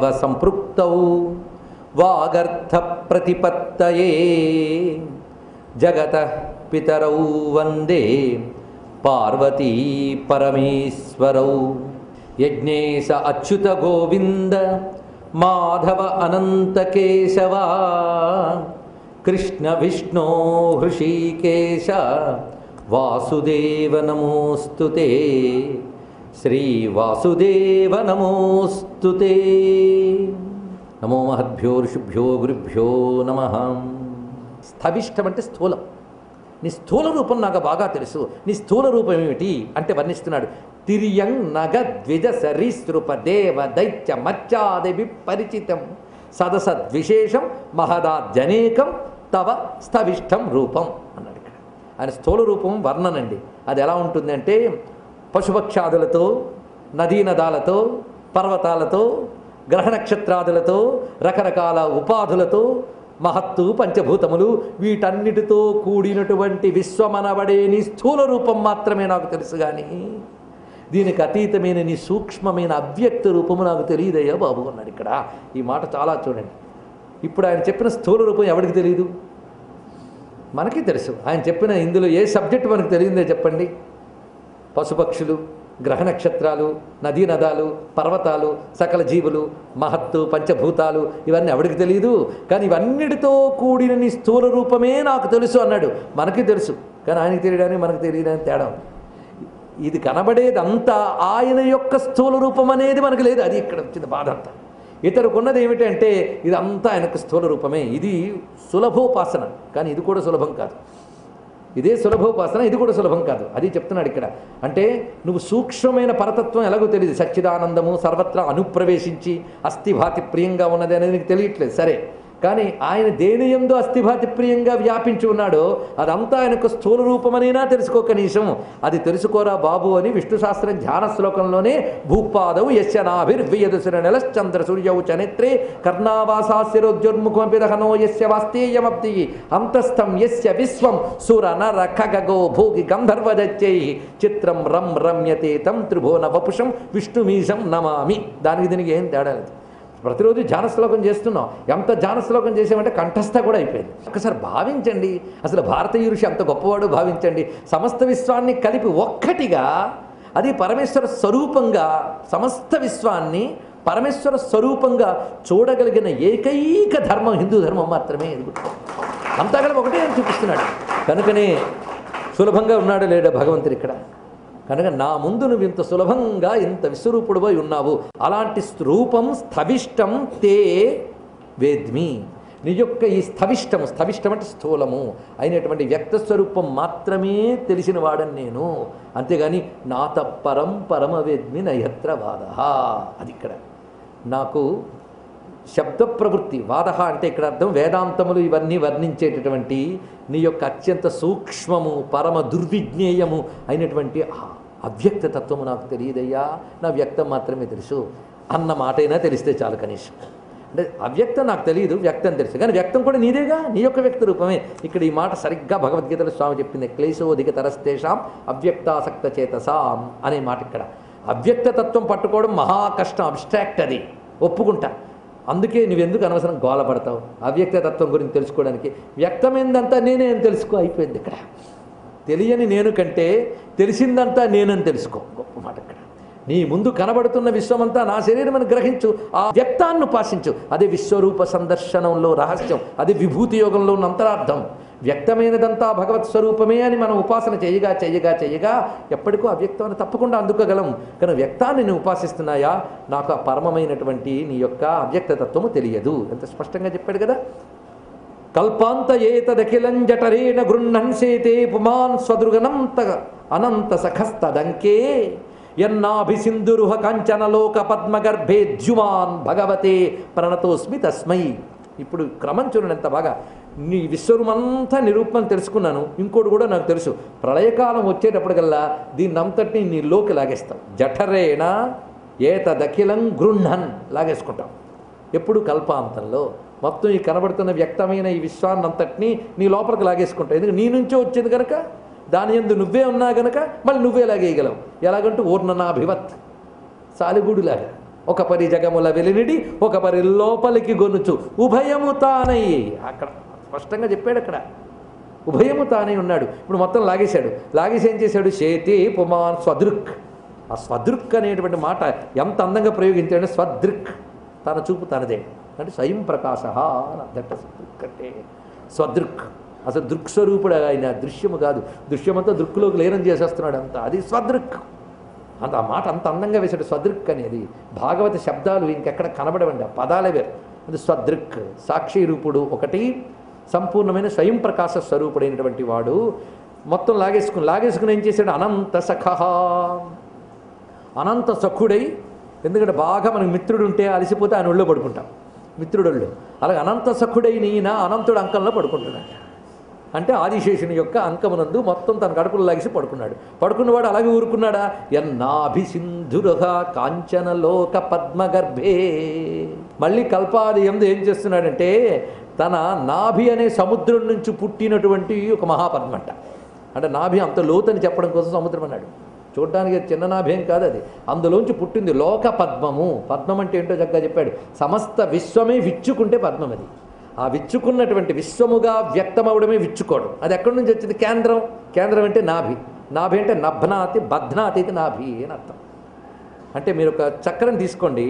వివ సంపృక్తౌ వాగర్థ ప్రతిపత్తయే జగతః పితరౌ వందే పార్వతీ పరమేశ్వరౌ. యజ్ఞేశ అచ్యుత గోవింద మాధవ అనంత కేశవ కృష్ణ విష్ణో హృషీకేశ వాసుదేవ నమోస్తుతే. శ్రీ వాసుదేవ నమోస్తుతే. నమో మహద్భ్యో ఋషిభ్యో గురుభ్యో నమః. స్థవిష్టం అంటే స్థూలం. నీ స్థూల రూపం నాకు బాగా తెలుసు. నీ స్థూల రూపం ఏమిటి అంటే వర్ణిస్తున్నాడు. తిర్యం నగ ద్విజ సరీసృప దేవ దైత్య మత్స్యాది విపరిచితం సదసద్విశేషం మహదాజనేకం తవ స్థవిష్టం రూపం అన్నాడు ఇక్కడ. ఆయన స్థూల రూపం వర్ణనండి. అది ఎలా ఉంటుందంటే పశుపక్షాదులతో, నదీనదాలతో, పర్వతాలతో, గ్రహ నక్షత్రాదులతో, రకరకాల ఉపాధులతో, మహత్తు పంచభూతములు వీటన్నిటితో కూడినటువంటి విశ్వమనబడే నీ స్థూల రూపం మాత్రమే నాకు తెలుసు, కానీ దీనికి అతీతమైన నీ సూక్ష్మమైన అవ్యక్త రూపము నాకు తెలియదయ్యా బాబు అన్నాడు ఇక్కడ. ఈ మాట చాలా చూడండి. ఇప్పుడు ఆయన చెప్పిన స్థూల రూపం ఎవరికి తెలియదు? మనకి తెలుసు. ఆయన చెప్పిన ఇందులో ఏ సబ్జెక్ట్ మనకు తెలియదే చెప్పండి? పశుపక్షులు, గ్రహ నక్షత్రాలు, నదీ నదాలు, పర్వతాలు, సకల జీవులు, మహత్తు పంచభూతాలు ఇవన్నీ ఎవరికి తెలియదు. కానీ ఇవన్నిటితో కూడిన నీ స్థూల రూపమే నాకు తెలుసు అన్నాడు. మనకి తెలుసు, కానీ ఆయనకి తెలియడానికి మనకు తెలియడానికి తేడా. ఇది కనబడేదంతా ఆయన యొక్క స్థూల రూపం అనేది మనకు లేదు. అది ఇక్కడ వచ్చింది బాధ అంతా. ఇతరుకున్నది ఏమిటంటే ఇదంతా ఆయనకు స్థూల రూపమే. ఇది సులభోపాసన, కానీ ఇది కూడా సులభం కాదు. ఇదే సులభోపాసన, ఇది కూడా సులభం కాదు. అది చెప్తున్నాడు ఇక్కడ. అంటే నువ్వు సూక్ష్మమైన పరతత్వం ఎలాగో తెలియదు. సచ్చిదానందము సర్వత్రా అనుప్రవేశించి అస్థిభాతి ప్రియంగా ఉన్నది అనేది నీకు తెలియట్లేదు, సరే. కానీ ఆయన దేని యందు అస్థిభాతి ప్రియంగా వ్యాపించి ఉన్నాడో అదంతా ఆయనకు స్థూల రూపమనైనా తెలుసుకో కనీసం. అది తెలుసుకోరా బాబు అని విష్ణు శాస్త్రం ధ్యాన శ్లోకంలోనే భూపాదవు యస్య నాభిర్వ్యదసుర నెలశ్చంద్ర సూర్యౌ చనేత్రే కర్ణావాసాస్యరోజ్జోర్ముఖమపిదహనో యస్య వాస్తేయమబ్ది అంతస్థం యస్య విశ్వం సుర నర ఖగో భోగి గంధర్వదచ్చై చిత్రం రం రమ్యతే తం త్రిభువన వపుషం విష్ణుమీశం నమామి. దానికి దీనికి ఏం తేడా లేదు. ప్రతిరోజు ధ్యానశ్లోకం చేస్తున్నాం. ఎంత ధ్యానశ్లోకం చేసామంటే కంఠస్థ కూడా అయిపోయింది. ఒకసారి భావించండి, అసలు భారతీయ ఋషి అంత గొప్పవాడు భావించండి. సమస్త విశ్వాన్ని కలిపి ఒక్కటిగా, అది పరమేశ్వర స్వరూపంగా, సమస్త విశ్వాన్ని పరమేశ్వర స్వరూపంగా చూడగలిగిన ఏకైక ధర్మం హిందూ ధర్మం మాత్రమే. అంతా కలిపి ఒకటే అని చూపిస్తున్నాడు. కనుకనే సులభంగా ఉన్నాడు లేడా భగవంతుడు ఇక్కడ. కనుక నా ముందు నువ్వు ఇంత సులభంగా ఇంత విశ్వరూపుడుపై ఉన్నావు. అలాంటి రూపం స్థవిష్టం తే వేద్మి. నీ యొక్క ఈ స్థవిష్టం, స్థవిష్టం అంటే స్థూలము అయినటువంటి వ్యక్తస్వరూపం మాత్రమే తెలిసిన వాడని నేను. అంతేగాని నా తప్పరం పరమవేద్మి నయత్ర వాద. అది ఇక్కడ నాకు శబ్ద ప్రవృత్తి. వాద అంటే ఇక్కడ అర్థం వేదాంతములు ఇవన్నీ వర్ణించేటటువంటి నీ యొక్క అత్యంత సూక్ష్మము పరమ దుర్విజ్ఞేయము అయినటువంటి అవ్యక్త తత్వము నాకు తెలియదయ్యా, నా వ్యక్తం మాత్రమే తెలుసు అన్న మాటైనా తెలిస్తే చాలు కనీసం. అంటే అవ్యక్తం నాకు తెలియదు, వ్యక్తం తెలుసు, కానీ వ్యక్తం కూడా నీదేగా, నీ యొక్క వ్యక్త రూపమే. ఇక్కడ ఈ మాట సరిగ్గా భగవద్గీతలో స్వామి చెప్పింది. క్లేశోధిక తరస్తేషాం అవ్యక్తాసక్త చేతసాం అనే మాట ఇక్కడ. అవ్యక్త తత్వం పట్టుకోవడం మహా కష్టం, అబ్స్ట్రాక్ట్, అది ఒప్పుకుంటా. అందుకే నువ్వెందుకు అనవసరం గోలపడతావు అవ్యక్త తత్వం గురించి తెలుసుకోవడానికి? వ్యక్తమైందంతా నేనే అని తెలుసుకో, అయిపోయింది ఇక్కడ. తెలియని నేను కంటే తెలిసిందంతా నేనని తెలుసుకో. గొప్ప మాట ఇక్కడ. నీ ముందు కనబడుతున్న విశ్వమంతా నా శరీరం అని గ్రహించు, ఆ వ్యక్తాన్ని ఉపాసించు. అదే విశ్వరూప సందర్శనంలో రహస్యం, అది విభూతి యోగంలో ఉన్న అంతరార్థం. వ్యక్తమైనదంతా భగవత్ స్వరూపమే అని మనం ఉపాసన చేయగా చేయగా చేయగా ఎప్పటికో అవ్యక్తాన్ని తప్పకుండా అందుకోగలం. కానీ వ్యక్తాన్ని నేను ఉపాసిస్తున్నాయా, నాకు ఆ పరమమైనటువంటి నీ యొక్క అవ్యక్తతత్వము తెలియదు. ఎంత స్పష్టంగా చెప్పాడు కదా. కల్పాంత ఏతదఖిలం జఠరేణ గృహ్ణంసేతే పుమాన్ స్వదృగనంత అనంత సఖస్తదంకే యన్నాభిసింధురుహ కాంచనలోక పద్మగర్భే ద్యుమాన్ భగవతే ప్రణతోస్మి తస్మై. ఇప్పుడు క్రమం చూడండి ఎంత బాగా. నీ విశ్వరూపమంతా నిరూపణ తెలుసుకున్నాను. ఇంకోటి కూడా నాకు తెలుసు, ప్రళయకాలం వచ్చేటప్పటికల్లా దీన్నంతటినీ నీలోకి లాగేస్తావు. జఠరేణ ఏతదఖిలం గృహ్ణన్ లాగేసుకుంటాం. ఎప్పుడు కల్పాంతంలో మొత్తం ఈ కనబడుతున్న వ్యక్తమైన ఈ విశ్వాన్నంతటినీ నీ లోపలికి లాగేసుకుంటావు. ఎందుకంటే నీ నుంచే వచ్చింది కనుక, దాని యందు నువ్వే ఉన్నా కనుక మళ్ళీ నువ్వే లాగేయగలవు. ఎలాగంటూ ఊర్ణనాభివత్, సాలిగూడులాగా ఒక పరి జగముల వెలినిడి ఒక పరి లోపలికి గొనుచు ఉభయము తానై. అక్కడ స్పష్టంగా చెప్పాడు. అక్కడ ఉభయము తానై ఉన్నాడు. ఇప్పుడు మొత్తం లాగేశాడు. లాగేసి ఏం చేశాడు? చేతి పుమాన్ స్వదృక్. ఆ స్వదృక్ అనేటువంటి మాట ఎంత అందంగా ప్రయోగించాడు. స్వదృక్, తన చూపు తనదే అంటే స్వయం ప్రకాశ అని అర్థట. స్వదృక్ అంటే స్వదృక్, అసలు దృక్స్వరూపుడు ఆయన, దృశ్యము కాదు. దృశ్యమంతా దృక్కులోకి లీనం చేసేస్తున్నాడు అంతా, అది స్వదృక్. అంత ఆ మాట అంత అందంగా వేశాడు. స్వదృక్ అనేది భాగవత శబ్దాలు ఇంకెక్కడ కనబడవండి, ఆ పదాలే వేరు. అది స్వదృక్, సాక్షి రూపుడు ఒకటి, సంపూర్ణమైన స్వయం ప్రకాశ స్వరూపుడైనటువంటి వాడు. మొత్తం లాగేసుకుని ఏం చేశాడు? అనంత సఖ, అనంత సఖుడై. ఎందుకంటే బాగా మనకు మిత్రుడు ఉంటే అలసిపోతే ఆయన ఒళ్ళో పడుకుంటాం, మిత్రుడొళ్ళు. అలాగే అనంత సఖుడైన ఈయన అనంతుడు అంకంలో పడుకుంటున్నాడు. అంటే ఆదిశేషుని యొక్క అంకమునందు మొత్తం తన కడుపులో లాగేసి పడుకున్నాడు. పడుకున్నవాడు అలాగే ఊరుకున్నాడా? ఎన్నాభిసింధురుహ కాంచనలోక పద్మగర్భే. మళ్ళీ కల్పాది ఎందు ఏం చేస్తున్నాడంటే తన నాభి అనే సముద్రం నుంచి పుట్టినటువంటి ఒక మహాపద్మ అంట. అంటే నాభి అంత లోతని చెప్పడం కోసం సముద్రం అన్నాడు. చూడడానికి చిన్న నాభ్యం కాదు అది, అందులోంచి పుట్టింది లోక పద్మము. పద్మం అంటే ఏంటో చక్కగా చెప్పాడు. సమస్త విశ్వమే విచ్చుకుంటే పద్మం అది. ఆ విచ్చుకున్నటువంటి విశ్వముగా వ్యక్తమవడమే విచ్చుకోవడం. అది ఎక్కడి నుంచి వచ్చింది? కేంద్రం. కేంద్రం అంటే నాభి. నాభి అంటే నభ్నాతి బధ్నాతి ఇది నాభి అని అర్థం. అంటే మీరు ఒక చక్రం తీసుకోండి,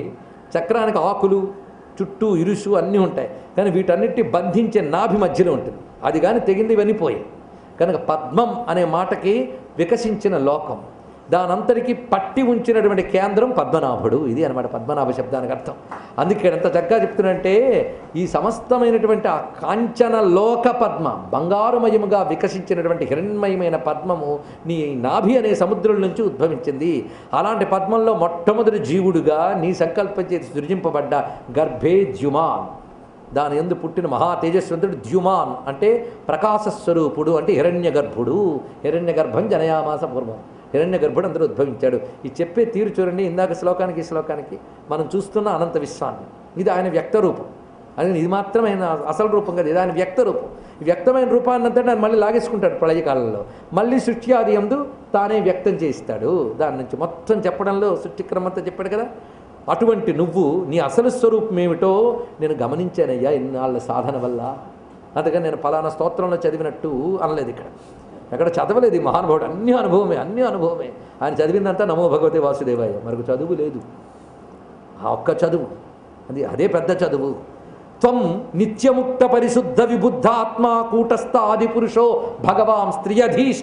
చక్రానికి ఆకులు చుట్టూ ఇరుసు అన్నీ ఉంటాయి, కానీ వీటన్నిటి బంధించే నాభి మధ్యలో ఉంటుంది. అది కానీ తెగింది ఇవన్నీ పోయి. కనుక పద్మం అనే మాటకి వికసించిన లోకం, దానంతరికి పట్టి ఉంచినటువంటి కేంద్రం పద్మనాభుడు. ఇది అనమాట పద్మనాభ శబ్దానికి అర్థం. అందుకే ఎంత చక్కగా చెప్తున్నంటే ఈ సమస్తమైనటువంటి ఆ కాంచన లోక పద్మ, బంగారుమయముగా వికసించినటువంటి హిరణ్మయమైన పద్మము నీ నాభి అనే సముద్రం నుంచి ఉద్భవించింది. అలాంటి పద్మంలో మొట్టమొదటి జీవుడుగా నీ సంకల్పం చేసి సృజింపబడ్డ గర్భే ద్యుమాన్, దాని యందు పుట్టిన మహా తేజస్వంతుడు ద్యుమాన్ అంటే ప్రకాశస్వరూపుడు, అంటే హిరణ్య గర్భుడు. హిరణ్య గర్భం జనయామాస పూర్వం. హిరణ్య గర్భుడు అందరూ ఉద్భవించాడు. ఈ చెప్పే తీరు చూడండి, ఇందాక శ్లోకానికి ఈ శ్లోకానికి మనం చూస్తున్న అనంత విశ్వాన్ని, ఇది ఆయన వ్యక్త రూపం. అది ఇది మాత్రమే ఆయన అసలు రూపం కదా, ఇది ఆయన వ్యక్త రూపం. ఈ వ్యక్తమైన రూపాన్నంతా ఆయన మళ్ళీ లాగేసుకుంటాడు ప్రళయకాలంలో. మళ్ళీ సృష్టి ఆది యందు తానే వ్యక్తం చేయిస్తాడు. దాని నుంచి మొత్తం చెప్పడంలో సృష్టి క్రమంతా చెప్పాడు కదా. అటువంటి నువ్వు నీ అసలు స్వరూపం ఏమిటో నేను గమనించానయ్యా ఇన్నాళ్ళ సాధన వల్ల. అందుకని నేను ఫలానా స్తోత్రంలో చదివినట్టు అనలేదు, ఎక్కడ చదవలేదు. ఈ మహానుభావుడు అన్ని అనుభవమే, అన్ని అనుభవమే. ఆయన చదివిందంతా నమో భగవతే వాసుదేవాయ. మరొక చదువు లేదు, ఆ ఒక్క చదువు, అదే పెద్ద చదువు. త్వం నిత్యముక్త పరిశుద్ధ విబుద్ధాత్మా కూటస్థ ఆది పురుషో భగవాన్ స్త్రియధీశ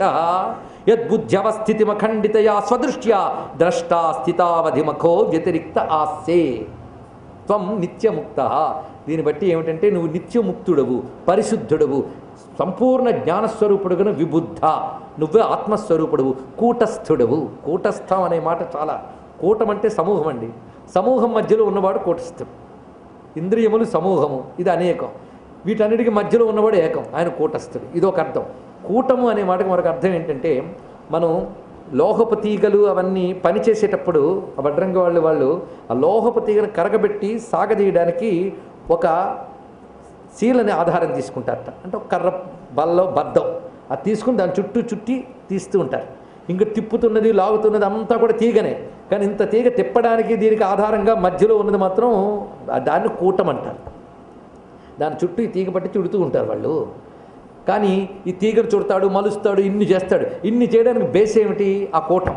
యద్బుద్ధ్యవస్థితిమఖండితయా స్వదృష్ట్యా ద్రష్టా స్థితావధిమఖో వ్యతిరిక్త ఆస్సే. త్వం నిత్యముక్త. దీన్ని బట్టి ఏమిటంటే నువ్వు నిత్యముక్తుడవు, పరిశుద్ధుడవు, సంపూర్ణ జ్ఞానస్వరూపుడుగా విబుద్ధ, నువ్వే ఆత్మస్వరూపుడవు, కూటస్థుడవు. కూటస్థం అనే మాట చాలా, కూటం అంటే సమూహం అండి. సమూహం మధ్యలో ఉన్నవాడు కూటస్థుడు. ఇంద్రియములు సమూహము, ఇది అనేకం. వీటన్నిటికీ మధ్యలో ఉన్నవాడు ఏకం, ఆయన కూటస్థుడు. ఇది ఒక అర్థం. కూటము అనే మాటకు మరొక అర్థం ఏంటంటే, మనం లోహపు తీగలు అవన్నీ పనిచేసేటప్పుడు ఆ వడ్రంగి వాళ్ళు ఆ లోహపు తీగను కరగబెట్టి సాగదీయడానికి ఒక శీలని ఆధారం తీసుకుంటారట. అంటే ఒక కర్ర బల్లో బద్దం అది తీసుకుని దాని చుట్టూ చుట్టి తీస్తూ ఉంటారు. ఇంకా తిప్పుతున్నది లాగుతున్నది అంతా కూడా తీగనే, కానీ ఇంత తీగ తిప్పడానికి దీనికి ఆధారంగా మధ్యలో ఉన్నది మాత్రం దాన్ని కూటం అంటారు. దాని చుట్టూ ఈ తీగ పట్టి చుడుతూ ఉంటారు వాళ్ళు. కానీ ఈ తీగను చుడతాడు, మలుస్తాడు, ఇన్ని చేస్తాడు. ఇన్ని చేయడానికి బేస్ ఏమిటి? ఆ కూటం.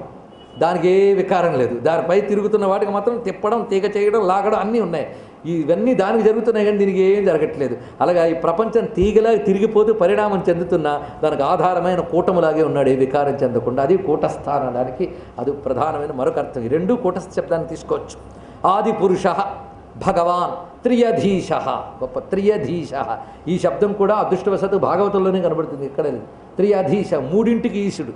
దానికి ఏ వికారం లేదు. దానిపై తిరుగుతున్న వాటికి మాత్రం తిప్పడం, తీగ చేయడం, లాగడం అన్నీ ఉన్నాయి. ఇవన్నీ దానికి జరుగుతున్నాయి, కానీ దీనికి ఏం జరగట్లేదు. అలాగా ఈ ప్రపంచం తీగలా తిరిగిపోతూ పరిణామం చెందుతున్నా దానికి ఆధారమైన కూటములాగే ఉన్నాడు, ఏ వికారం చెందకుండా. అది కూటస్థాన అనడానికి అది ప్రధానమైన మరొక అర్థం. ఈ రెండు కూటస్థ శబ్దాన్ని తీసుకోవచ్చు. ఆది పురుష భగవాన్ త్రియధీశ, గొప్ప త్రియధీశ. ఈ శబ్దం కూడా అదృష్టవశాత్తు భాగవతంలోనే కనబడుతుంది. ఇక్కడ త్రియధీశ, మూడింటికి ఈశుడు.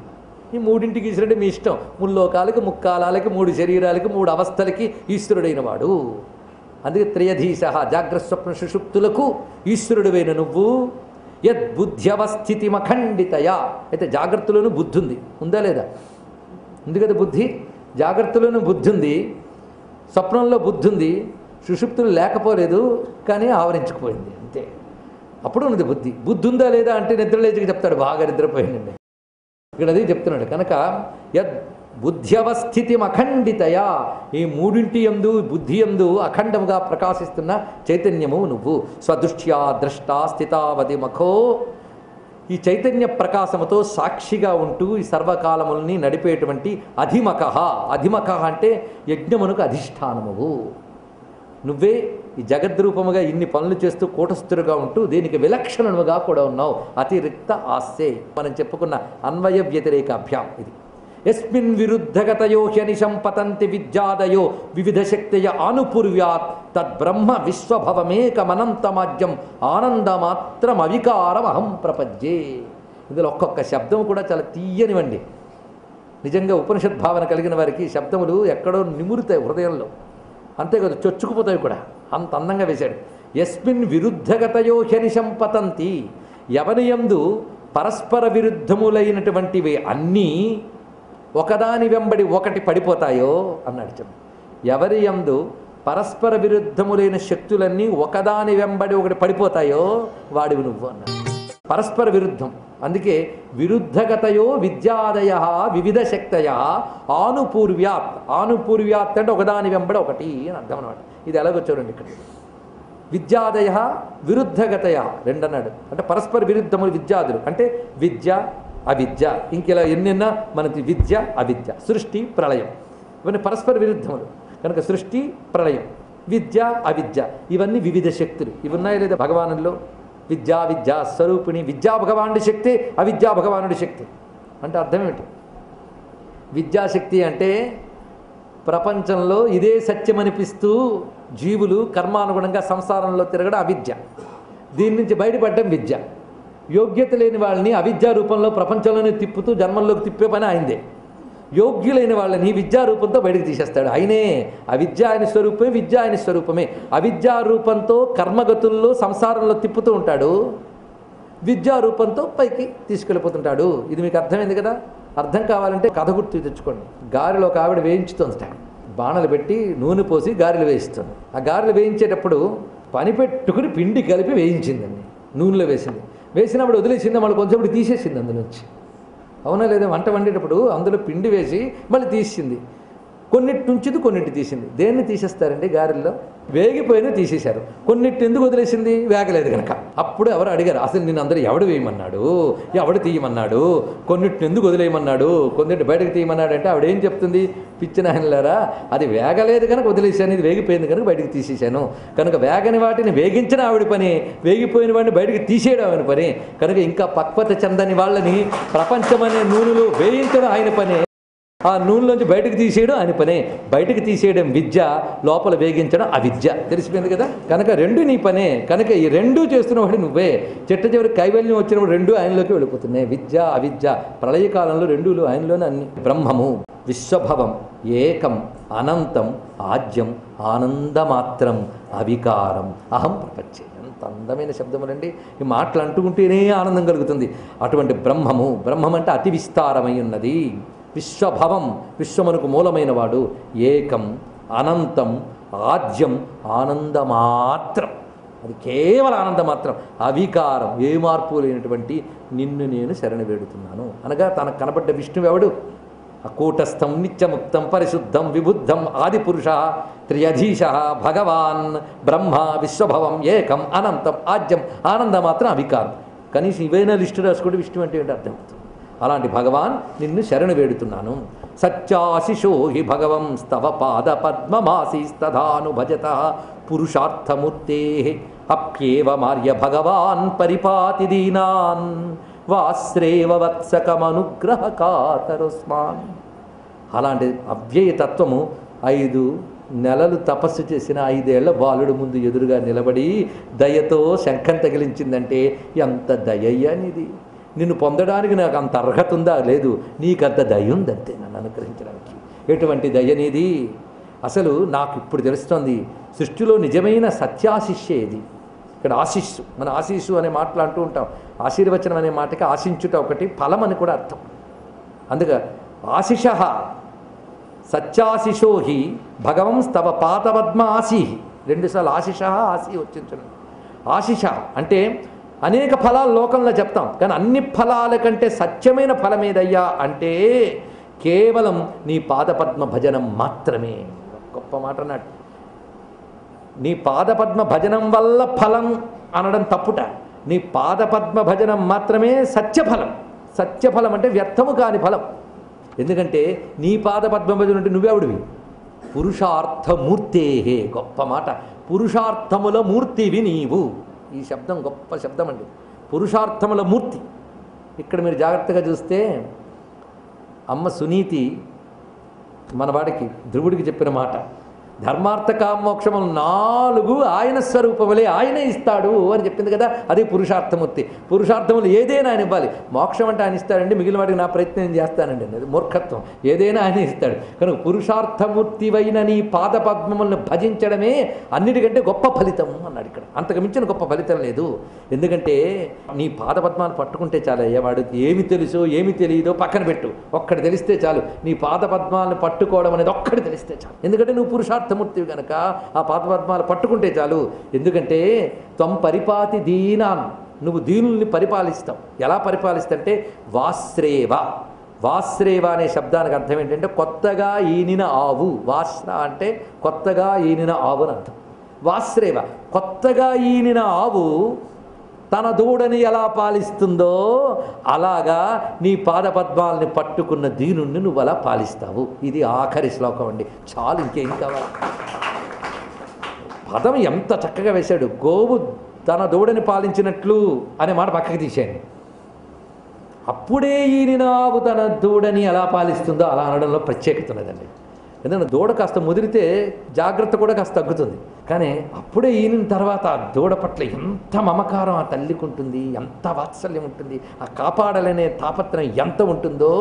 ఈ మూడింటికి ఈశ్వరుడు అంటే మీ ఇష్టం. ముల్లోకాలకి, ముక్కాలాలకి, 3 శరీరాలకి, 3 అవస్థలకి ఈశ్వరుడైన వాడు. అందుకే త్రియధీశ, జాగ్రత్త స్వప్న సుషుప్తులకు ఈశ్వరుడువైన నువ్వు. యద్బుద్ధ్యవస్థితిమఖండితయా. అయితే జాగ్రత్తలోనూ బుద్ధి ఉంది, ఉందా లేదా? ఉంది కదా బుద్ధి. జాగ్రత్తలోనూ బుద్ధి ఉంది, స్వప్నంలో బుద్ధి ఉంది, సుషుప్తులు లేకపోలేదు, కానీ ఆవరించుకుపోయింది అంతే. అప్పుడు ఉన్నది బుద్ధి. బుద్ధి ఉందా లేదా అంటే నిద్రలేచికి చెప్తాడు, బాగా నిద్రపోయిందండి. ఇక్కడ అది చెప్తున్నాడు. కనుక బుద్ధ్యవస్థితిమఖండితయా, ఈ మూడింటి యందు బుద్ధి యందు అఖండముగా ప్రకాశిస్తున్న చైతన్యము నువ్వు. స్వదృష్ట్యా ద్రష్టా స్థితావతి మఖో, ఈ చైతన్య ప్రకాశముతో సాక్షిగా ఉంటూ ఈ సర్వకాలముల్ని నడిపేటువంటి అధిమక. అధిమక అంటే యజ్ఞమునకు అధిష్టానమువు నువ్వే. ఈ జగద్రూపముగా ఇన్ని పనులు చేస్తూ కూటస్థులుగా ఉంటూ దీనికి విలక్షణముగా కూడా ఉన్నావు. అతిరిక్త ఆస్సే మనం చెప్పుకున్న అన్వయ వ్యతిరేక అభ్యాం ఇది. యస్మిన్ విరుద్ధగతయో హ్యనిశం పతంతి విద్యాదయో వివిధ శక్తయ ఆనుపూర్వ్యాత్ తద్బ్రహ్మ విశ్వభవమేకమనంతమాజ్యం ఆనందమాత్రం అవికారం అహం ప్రపంచే. ఇందులో ఒక్కొక్క శబ్దం కూడా చాలా తీయనివ్వండి. నిజంగా ఉపనిషత్ భావన కలిగిన వారికి శబ్దములు ఎక్కడో నిమురుతాయి హృదయంలో, అంతేకాదు చొచ్చుకుపోతాయి కూడా. అంత అందంగా వేశాడు. యస్మిన్ విరుద్ధగతయో హ్యనిశం పతంతి, ఎవనియందు పరస్పర విరుద్ధములైనటువంటివి అన్నీ ఒకదాని వెంబడి ఒకటి పడిపోతాయో అన్నాడు. చెప్పు, ఎవరి యందు పరస్పర విరుద్ధములైన శక్తులన్నీ ఒకదాని వెంబడి ఒకటి పడిపోతాయో వాడివి నువ్వు అన్నాడు. పరస్పర విరుద్ధం, అందుకే విరుద్ధగతయో విద్యాదయ వివిధ శక్తయ ఆనుపూర్వ్యాత్. ఆనుపూర్వ్యాత్ అంటే ఒకదాని వెంబడి ఒకటి అని అర్థం అన్నమాట. ఇది ఎలాగో చూడండి ఇక్కడ. విద్యాదయ విరుద్ధగతయ రెండు అన్నాడు. అంటే పరస్పర విరుద్ధములు విద్యాదులు అంటే విద్య అవిద్య. ఇంకెలా ఎన్నెన్నా మనకి విద్య అవిద్య, సృష్టి ప్రళయం, ఇవన్నీ పరస్పర విరుద్ధములు కనుక సృష్టి ప్రళయం విద్య అవిద్య ఇవన్నీ వివిధ శక్తులు. ఇవి ఉన్నాయి లేదా భగవానుల్లో? విద్యా విద్యా స్వరూపిణి, విద్యా భగవానుడి శక్తి, అవిద్యా భగవానుడి శక్తి. అంటే అర్థం ఏమిటి? విద్యాశక్తి అంటే ప్రపంచంలో ఇదే సత్యం అనిపిస్తూ జీవులు కర్మానుగుణంగా సంసారంలో తిరగడం అవిద్య. దీని నుంచి బయటపడడం విద్య. యోగ్యత లేని వాళ్ళని అవిద్యా రూపంలో ప్రపంచంలోనే తిప్పుతూ జన్మంలోకి తిప్పే పని ఆయనదే. యోగ్యులైన వాళ్ళని విద్యా రూపంతో బయటకు తీసేస్తాడు ఆయనే. అవిద్య ఆయన స్వరూపమే, విద్య ఆయన స్వరూపమే. అవిద్యా రూపంతో కర్మగతుల్లో సంసారంలో తిప్పుతూ ఉంటాడు, విద్యా రూపంతో పైకి తీసుకెళ్ళిపోతుంటాడు. ఇది మీకు అర్థమైంది కదా? అర్థం కావాలంటే కథ గుర్తు తెచ్చుకోండి. గారెలో ఒక ఆవిడ వేయించుతుంది, బాణలు పెట్టి నూనె పోసి గారెలు వేయిస్తుంది. ఆ గారెలు వేయించేటప్పుడు పని పెట్టుకుని పిండి కలిపి వేయించిందండి, నూనెలో వేసింది. వేసినప్పుడు వదిలేసింది, మళ్ళీ కొంచెం తీసేసింది అందులోంచి. అవునా లేదా? వంట వండేటప్పుడు అందులో పిండి వేసి మళ్ళీ తీసింది. కొన్నిటి నుంచిది కొన్నిటి తీసింది. దేన్ని తీసేస్తారండి గారెల్లో? వేగిపోయినా తీసేశారు. కొన్నిటి ఎందుకు వదిలేసింది? వేగలేదు కనుక. అప్పుడు ఎవరు అడిగారు, అసలు నేను అందరూ ఎవడు వేయమన్నాడు, ఎవడు తీయమన్నాడు, కొన్నిటిని ఎందుకు వదిలేయమన్నాడు, కొన్నిటి బయటకు తీయమన్నాడు అంటే ఆవిడేం చెప్తుంది? పిచ్చినాయనలారా, అది వేగలేదు కనుక వదిలేశాను, ఇది వేగిపోయింది కనుక బయటకు తీసేశాను. కనుక వేగని వాటిని వేగించిన ఆవిడ పని, వేగిపోయిన వాడిని బయటకు తీసేయడం ఆయన పని. కనుక ఇంకా పక్వత చెందని వాళ్ళని ప్రపంచమనే నూనెలో వేయించడం ఆయన పని, ఆ నూనెలోంచి బయటకు తీసేయడం ఆయన పనే. బయటకు తీసేయడం విద్య, లోపల వేగించడం అవిద్య. తెలిసిపోయింది కదా? కనుక రెండు నీ పనే. కనుక ఈ రెండూ చేస్తున్నవాడు నువ్వే. చిట్ట చివరి కైవల్యం వచ్చినప్పుడు రెండు ఆయనలోకి వెళ్ళిపోతున్నాయి, విద్య అవిద్య. ప్రళయకాలంలో రెండూలు ఆయనలోనే అన్ని. బ్రహ్మము విశ్వభవం ఏకం అనంతం ఆజ్యం ఆనందమాత్రం అవికారం అహం ప్రపంచే. ఎంత అందమైన శబ్దములండి! ఈ మాటలు అంటుకుంటేనే ఆనందం కలుగుతుంది. అటువంటి బ్రహ్మము, బ్రహ్మం అంటే అతి విస్తారమై ఉన్నది. విశ్వభవం, విశ్వమునకు మూలమైన వాడు. ఏకం అనంతం ఆద్యం ఆనందమాత్రం, అది కేవలం ఆనందమాత్రం. అవికారం, ఏ మార్పు లేనటువంటి నిన్ను నేను శరణు వేడుతున్నాను అనగా తనకు కనబడ్డ విష్ణువు ఎవడు? అకూటస్థం నిత్యముక్తం పరిశుద్ధం విబుద్ధం ఆదిపురుష త్రియధీశ భగవాన్ బ్రహ్మ విశ్వభవం ఏకం అనంతం ఆద్యం ఆనందమాత్రం అవికారం. కనీసం ఇవైనా లిస్టు రాసుకుంటే విష్ణు అంటే ఏంటి అర్థమవుతుంది. అలాంటి భగవాన్ నిన్ను శరణు వేడుతున్నాను. సత్యాశిషో హి భగవం స్తవ పాద పద్మమాసీస్తధాను భజత పురుషార్థమూర్తే అప్యేవ మార్య భగవాన్ పరిపాతి దీనాన్ వాశ్రేవ వత్సకమనుగ్రహ కాతరుస్మాన్. అలాంటి అవ్యయతత్వము 5 నెలలు తపస్సు చేసిన 5 ఏళ్ల బాలుడు ముందు ఎదురుగా నిలబడి దయతో శంఖం తగిలించిందంటే ఎంత దయయ్యనిది! నిన్ను పొందడానికి నాకు అంత అర్హత ఉందా? లేదు. నీకంత దయ ఉందంతే నన్ను అనుగ్రహించడానికి. ఎటువంటి దయ నీది! అసలు నాకు ఇప్పుడు తెలుస్తోంది, సృష్టిలో నిజమైన సత్యాశిష్యే ఇది. ఇక్కడ ఆశిస్సు, మన ఆశీస్సు అనే మాటలు అంటూ ఉంటాం. ఆశీర్వచనం అనే మాటకి ఆశించుట ఒకటి, ఫలం అని కూడా అర్థం. అందుకే ఆశిష సత్యాశిషో హి భగవం స్తవ పాదపద్మ ఆశీ. 2 సార్లు ఆశిష ఆశీ వచ్చించండి. ఆశిష అంటే అనేక ఫలాలు లోకంలో చెప్తాం, కానీ అన్ని ఫలాల కంటే సత్యమైన ఫలం ఏదయ్యా అంటే కేవలం నీ పాదపద్మ భజనం మాత్రమే. గొప్ప మాట అన్నాడు. నీ పాదపద్మ భజనం వల్ల ఫలం అనడం తప్పుట. నీ పాదపద్మ భజనం మాత్రమే సత్యఫలం. సత్యఫలం అంటే వ్యర్థము కాని ఫలం. ఎందుకంటే నీ పాదపద్మ భజన అంటే నువ్వెవడివి? పురుషార్థమూర్తే. గొప్ప మాట. పురుషార్థముల మూర్తివి నీవు. ఈ శబ్దం గొప్ప శబ్దం అండి. పురుషార్థముల మూర్తి. ఇక్కడ మీరు జాగ్రత్తగా చూస్తే అమ్మ సునీతి మనవాడికి ధ్రువుడికి చెప్పిన మాట, ధర్మార్థ కామోక్షములు 4 ఆయన స్వరూపములే, ఆయనే ఇస్తాడు అని చెప్పింది కదా. అది పురుషార్థమూర్తి. పురుషార్థములు ఏదైనా ఆయన ఇవ్వాలి. మోక్షం అంటే ఆయన ఇస్తాడండి, మిగిలిన వాడికి నా ప్రయత్నం నేను చేస్తానండి, అది మూర్ఖత్వం. ఏదైనా ఆయన ఇస్తాడు. కనుక పురుషార్థమూర్తివైన నీ పాదపద్మములను భజించడమే అన్నిటికంటే గొప్ప ఫలితం అన్నాడు ఇక్కడ. అంతకు మించిన గొప్ప ఫలితం లేదు. ఎందుకంటే నీ పాదపద్మాలు పట్టుకుంటే చాలు అయ్యా. వాడు ఏమి తెలుసో ఏమి తెలియదో పక్కన పెట్టు, ఒక్కటి తెలిస్తే చాలు. నీ పాదపద్మాలను పట్టుకోవడం అనేది ఒక్కటి తెలిస్తే చాలు. ఎందుకంటే నువ్వు పురుషార్థమూర్తివి కనుక ఆ పాదపద్మాలు పట్టుకుంటే చాలు. ఎందుకంటే త్వం పరిపాతి దీనాన్, నువ్వు దీనుల్ని పరిపాలిస్తావు. ఎలా పరిపాలిస్తంటే వాశ్రేవ. వాశ్రేవ అనే శబ్దానికి అర్థం ఏంటంటే కొత్తగా ఈనిన ఆవు. వాశ్ర అంటే కొత్తగా ఈనిన ఆవు అని అర్థం. వాశ్రేవ కొత్తగా ఈనిన ఆవు తన దూడని ఎలా పాలిస్తుందో అలాగా నీ పాదపద్మాలని పట్టుకున్న దీనుణ్ణి నువ్వు అలా పాలిస్తావు. ఇది ఆఖరి శ్లోకం అండి. చాలు, ఇంకేం కావాలి. పదం ఎంత చక్కగా వేశాడు. గోవు తన దూడని పాలించినట్లు అనే మాట పక్కకి తీసేయండి. అప్పుడే ఈయన ఆవు తన దూడని ఎలా పాలిస్తుందో అలా అనడంలో ప్రత్యేకత ఉన్నదండి. ఎందుకంటే దూడ కాస్త ముదిరితే జాగ్రత్త కూడా కాస్త తగ్గుతుంది. కానీ అప్పుడే ఈయన తర్వాత ఆ దూడ పట్ల ఎంత మమకారం ఆ తల్లికి ఉంటుంది, ఎంత వాత్సల్యం ఉంటుంది, ఆ కాపాడాలనే తాపత్రయం ఎంత ఉంటుందో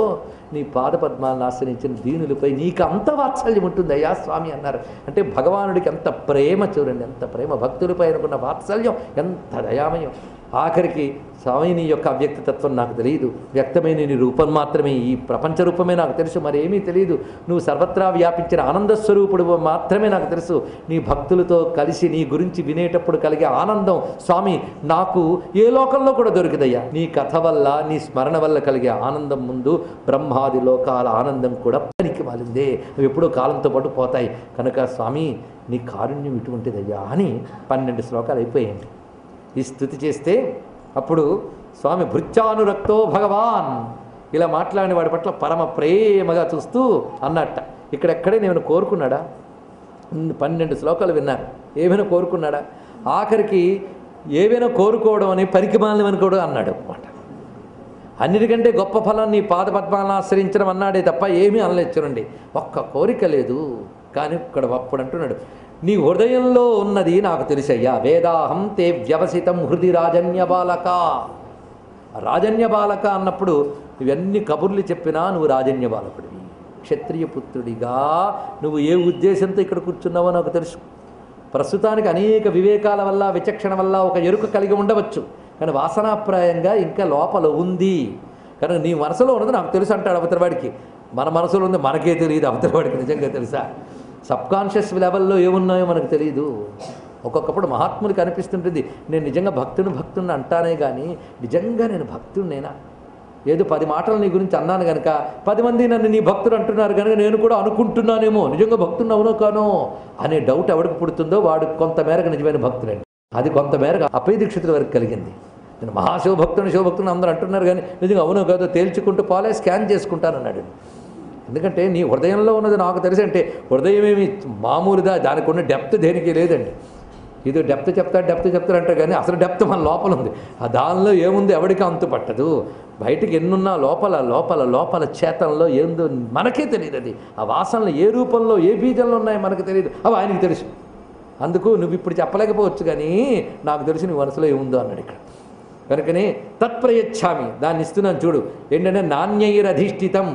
నీ పాదపద్మాలను ఆశ్రయించిన దీనులపై నీకు అంత వాత్సల్యం ఉంటుంది అయ్యా స్వామి అన్నారు. అంటే భగవానుడికి ఎంత ప్రేమ చూడండి, ఎంత ప్రేమ. భక్తులపై అనుకున్న వాత్సల్యం ఎంత దయామయం. ఆఖరికి స్వామి నీ యొక్క అవ్యక్తతత్వం నాకు తెలియదు, వ్యక్తమైన నీ రూపం మాత్రమే, ఈ ప్రపంచ రూపమే నాకు తెలుసు, మరేమీ తెలియదు. నువ్వు సర్వత్రా వ్యాపించిన ఆనందస్వరూపుడు మాత్రమే నాకు తెలుసు. నీ భక్తులతో కలిసి నీ గురించి వినేటప్పుడు కలిగే ఆనందం స్వామి నాకు ఏ లోకంలో కూడా దొరికిదయ్యా. నీ కథ వల్ల, నీ స్మరణ వల్ల కలిగే ఆనందం ముందు బ్రహ్మాది లోకాల ఆనందం కూడా పనికి వాలిందే. అవి ఎప్పుడో కాలంతో పాటు పోతాయి. కనుక స్వామి నీ కారుణ్యం ఇటువంటిదయ్యా అని 12 శ్లోకాలు అయిపోయాయండి. ఈ స్తుతి చేస్తే అప్పుడు స్వామి భృత్యానురక్తో భగవాన్ ఇలా మాట్లాడిన వాడి పట్ల పరమ ప్రేమగా చూస్తూ అన్నట్ట. ఇక్కడెక్కడే నేను కోరుకున్నాడా? 12 శ్లోకాలు విన్నారు. ఏమైనా కోరుకున్నాడా? ఆఖరికి ఏవైనా కోరుకోవడం అని పరికిమాలని అనుకోవడం అన్నాడు అన్నమాట. అన్నిటికంటే గొప్ప ఫలం నీ పాదపద్మాలను ఆశ్రయించడం అన్నాడే తప్ప ఏమీ అనలేదు. చూడండి, ఒక్క కోరిక లేదు. కానీ ఇక్కడ అప్పుడు అంటున్నాడు, నీ హృదయంలో ఉన్నది నాకు తెలుసయ్యా. వేదాహం తే వ్యవసితం హృది రాజన్య బాలక. రాజన్య బాలక అన్నప్పుడు ఇవన్నీ కబుర్లు చెప్పినా నువ్వు రాజన్య బాలకుడివి, క్షత్రియ పుత్రుడిగా నువ్వు ఏ ఉద్దేశంతో ఇక్కడ కూర్చున్నావో నాకు తెలుసు. ప్రస్తుతానికి అనేక వివేకాల వల్ల, విచక్షణ వల్ల ఒక ఎరుక కలిగి ఉండవచ్చు, కానీ వాసనాప్రాయంగా ఇంకా లోపల ఉంది. కనుక నీ మనసులో ఉన్నది నాకు తెలుసు అంటాడు అవతలవాడికి. మన మనసులో ఉంది మనకే తెలియదు, అవతలవాడికి నిజంగా తెలుసా? సబ్కాన్షియస్ లెవెల్లో ఏమున్నాయో మనకు తెలియదు. ఒక్కొక్కప్పుడు మహాత్ముడికి అనిపిస్తుంటుంది, నేను నిజంగా భక్తుని అంటానే కానీ నిజంగా నేను భక్తుడినేనా? ఏదో 10 మాటలు నీ గురించి అన్నాను కనుక 10 మంది నన్ను నీ భక్తుడు అంటున్నారు కనుక నేను కూడా అనుకుంటున్నానేమో నిజంగా భక్తుని అవునో కానో అనే డౌట్ ఎవరికి పుడుతుందో వాడు కొంతమేరకు నిజమైన భక్తుడండి. అది కొంతమేరకు అపయ దీక్షితుల వరకు కలిగింది. నేను శివభక్తుని అందరూ అంటున్నారు కానీ నిజంగా అవునో కాదో తేల్చుకుంటూ పోలే స్కాన్ చేసుకుంటానన్నాడు. ఎందుకంటే నీ హృదయంలో ఉన్నది నాకు తెలిసి అంటే హృదయం ఏమి మామూలుదా, దానికి ఉన్న డెప్త్ దేనికి లేదండి. ఇది డెప్త్ చెప్తాడు అంటారు కానీ అసలు డెప్త్ మన లోపల ఉంది. ఆ దానిలో ఏముంది ఎవరికి అంతు పట్టదు. బయటికి ఎన్నున్నా లోపల లోపల లోపల చేతనలో ఏందో మనకే తెలియదు. అది ఆ వాసనలు ఏ రూపంలో ఏ బీజంలో ఉన్నాయో మనకు తెలియదు, అవి ఆయనకి తెలుసు. అందుకు నువ్వు ఇప్పుడు చెప్పలేకపోవచ్చు కానీ నాకు తెలిసి నీ మనసులో ఏముందో అన్నాడు ఇక్కడ. కనుకనే తత్ప్రయచ్ఛామి, దాన్ని ఇస్తున్నాను చూడు. ఏంటంటే నాణ్యైరధిష్ఠితం,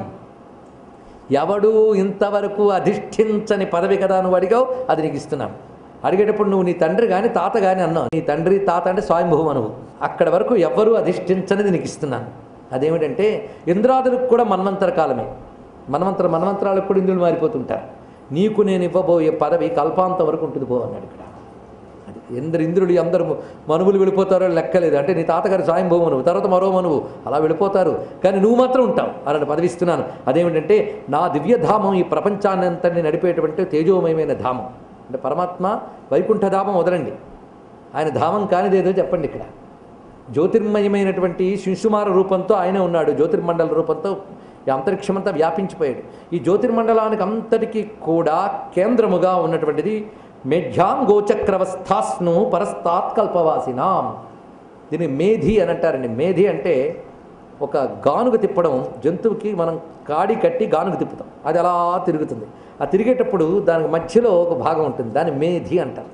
ఎవడు ఇంతవరకు అధిష్ఠించని పదవి కదా నువ్వు అడిగావు, అది నీకు ఇస్తున్నాను. అడిగేటప్పుడు నువ్వు నీ తండ్రి కానీ తాత కానీ అన్నావు. నీ తండ్రి తాత అంటే స్వయంభువ నువ్వు, అక్కడ వరకు ఎవ్వరూ అధిష్ఠించనిది నీకు ఇస్తున్నాను. అదేమిటంటే ఇంద్రాదులకు కూడా మన్వంతర కాలమే. మన్వంతరాలకు కూడా ఇంద్రులు మారిపోతుంటారు. నీకు నేను ఇవ్వబోయే పదవి కల్పాంతం వరకు ఉంటుంది పో అన్నాడు ఇక్కడ. అది ఇంద్రుడు అందరూ మనువులు వెళ్ళిపోతారో లెక్కలేదు. అంటే నీ తాతగారు స్వయంభూ మనువు, తర్వాత మరో మనువు, అలా వెళ్ళిపోతారు, కానీ నువ్వు మాత్రం ఉంటావు. అలాంటి పదవిస్తున్నాను. అదేమిటంటే నా దివ్యధామం ఈ ప్రపంచాన్ని అంతని నడిపేటువంటి తేజోమయమైన ధామం. అంటే పరమాత్మ వైకుంఠధామం వదలండి, ఆయన ధామం కానిదేదో చెప్పండి. ఇక్కడ జ్యోతిర్మయమైనటువంటి శింశుమార రూపంతో ఆయనే ఉన్నాడు. జ్యోతిర్మండల రూపంతో ఈ అంతరిక్షమంతా వ్యాపించిపోయాడు. ఈ జ్యోతిర్మండలానికి అంతటికీ కూడా కేంద్రముగా ఉన్నటువంటిది మేఘ్యాం గోచక్రవస్థాస్ను పరస్తాత్ కల్పవాసినాం. దీన్ని మేధి అని అంటారండి. మేధి అంటే ఒక గానుగ తిప్పడం. జంతువుకి మనం కాడి కట్టి గానుగ తిప్పుతాం, అది అలా తిరుగుతుంది. ఆ తిరిగేటప్పుడు దానికి మధ్యలో ఒక భాగం ఉంటుంది, దాన్ని మేధి అంటారు.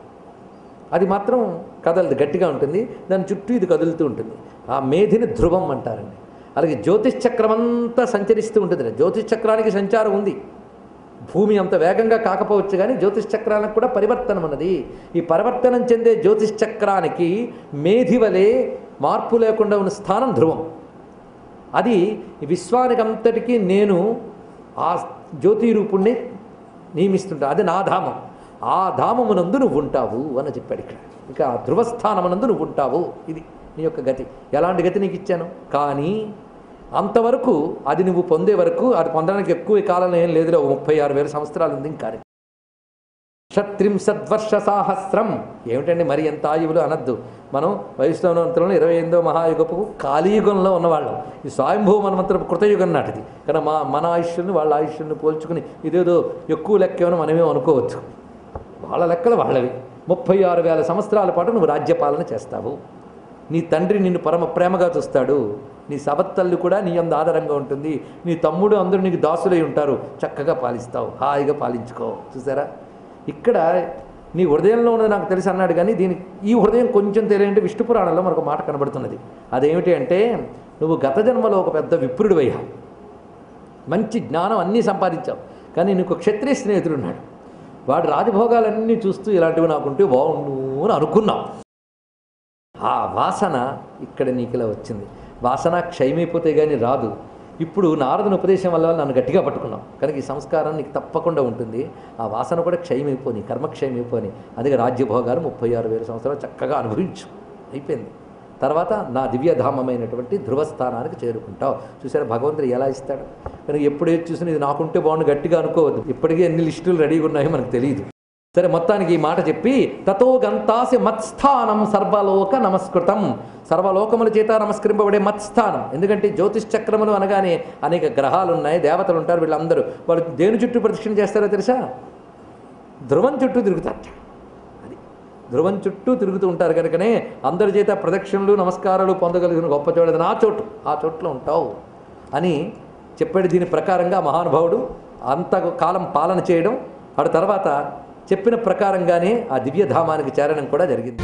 అది మాత్రం కదలదు, గట్టిగా ఉంటుంది, దాని చుట్టూ ఇది కదులుతూ ఉంటుంది. ఆ మేధిని ధ్రువం అంటారండి. అలాగే జ్యోతిశ్చక్రం అంతా సంచరిస్తూ ఉంటుంది. జ్యోతిశ్చక్రానికి సంచారం ఉంది. భూమి అంత వేగంగా కాకపోవచ్చు, కానీ జ్యోతిశ్చక్రానికి కూడా పరివర్తనం ఉన్నది. ఈ పరివర్తనం చెందే జ్యోతిశ్చక్రానికి మేధి వలె మార్పు లేకుండా ఉన్న స్థానం ధ్రువం. అది విశ్వానికి అంతటికీ నేను ఆ జ్యోతి రూపుణ్ణి నియమిస్తుంటా. అది నా ధామం. ఆ ధామమునందు నువ్వు ఉంటావు అని చెప్పాడు ఇక్కడ. ఇక ఆ ధ్రువస్థానమునందు నువ్వు ఉంటావు. ఇది నీ యొక్క గతి. ఎలాంటి గతి నీకు ఇచ్చాను, కానీ అంతవరకు అది నువ్వు పొందే వరకు, అది పొందడానికి ఎక్కువ కాలం ఏం లేదులే, 36,000 సంవత్సరాలు ఉంది. ఇంకా షట్త్రింశద్వర్ష సాహస్రం. ఏమిటండి మరి ఎంత ఆయువులు అనద్దు. మనం వైష్ణవంతులను 28వ మహాయుగపు కాళీయుగంలో ఉన్నవాళ్ళం. ఈ స్వయంభూ మనమంతరం కృతయుగం నాటిది. కానీ మన ఆయుష్యుల్ని వాళ్ళ ఆయుష్యుల్ని పోల్చుకుని ఇదేదో ఎక్కువ లెక్కేమని మనమేం అనుకోవచ్చు. వాళ్ళ లెక్కలు వాళ్ళవి. 36,000 సంవత్సరాల పాటు నువ్వు రాజ్యపాలన చేస్తావు. నీ తండ్రి నిన్ను పరమ ప్రేమగా చూస్తాడు. నీ సబత్తల్లి కూడా నీ అందు ఆధారంగా ఉంటుంది. నీ తమ్ముడు అందరూ నీకు దాసులై ఉంటారు. చక్కగా పాలిస్తావు, హాయిగా పాలించుకో. చూసారా, ఇక్కడ నీ హృదయంలో ఉన్నది నాకు తెలిసి అన్నాడు. కానీ దీనికి ఈ హృదయం కొంచెం తెలియంటే విష్ణు పురాణంలో మనకు మాట కనబడుతున్నది. అదేమిటి అంటే, నువ్వు గత జన్మలో ఒక పెద్ద విప్రుడు అయ్యావు, మంచి జ్ఞానం అన్నీ సంపాదించావు. కానీ నీకు క్షత్రియ స్నేహితుడు ఉన్నాడు. వాడు రాజభోగాలన్నీ చూస్తూ ఇలాంటివి నాకుంటే బాగుండు అని అనుకున్నావు. ఆ వాసన ఇక్కడ నీకు ఇలా వచ్చింది. వాసన క్షయమైపోతే కానీ రాదు. ఇప్పుడు నారదుని ఉపదేశం వల్ల నన్ను గట్టిగా పట్టుకున్నాం కనుక ఈ సంస్కారం నీకు తప్పకుండా ఉంటుంది. ఆ వాసన కూడా క్షయమైపోని, కర్మక్షయమైపోని. అందుకే రాజ్యభోగాలు 36,000 సంవత్సరాలు చక్కగా అనుభవించు. అయిపోయింది. తర్వాత నా దివ్యధామమైనటువంటి ధ్రువస్థానానికి చేరుకుంటావు. చూసారా భగవంతుడు ఎలా ఇస్తాడు. కనుక ఎప్పుడేది చూసినా ఇది నాకుంటే బాగుండు గట్టిగా అనుకోవద్దు. ఇప్పటికే ఎన్ని లిస్టులు రెడీగా ఉన్నాయో మనకు తెలియదు. సరే, మొత్తానికి ఈ మాట చెప్పి తతో గంతాసి మత్స్థానం సర్వలోక నమస్కృతం. సర్వలోకముల చేత నమస్కరింపబడే మత్స్థానం. ఎందుకంటే జ్యోతిశ్చక్రములు అనగానే అనేక గ్రహాలు ఉన్నాయి, దేవతలు ఉంటారు. వీళ్ళందరూ వాళ్ళు దేని చుట్టూ ప్రదక్షిణ చేస్తారో తెలుసా? ధ్రువం చుట్టూ తిరుగుతారట. అది ధ్రువం చుట్టూ తిరుగుతూ ఉంటారు. కనుకనే అందరి చేత ప్రదక్షిణలు నమస్కారాలు పొందగలిగిన గొప్ప చోటు నా చోటు, ఆ చోట్లో ఉంటావు అని చెప్పాడు. దీని ప్రకారంగా మహానుభావుడు అంతకాలం పాలన చేయడం, ఆ తర్వాత చెప్పిన ప్రకారంగానే ఆ దివ్యధామానికి చేరడం కూడా జరిగింది.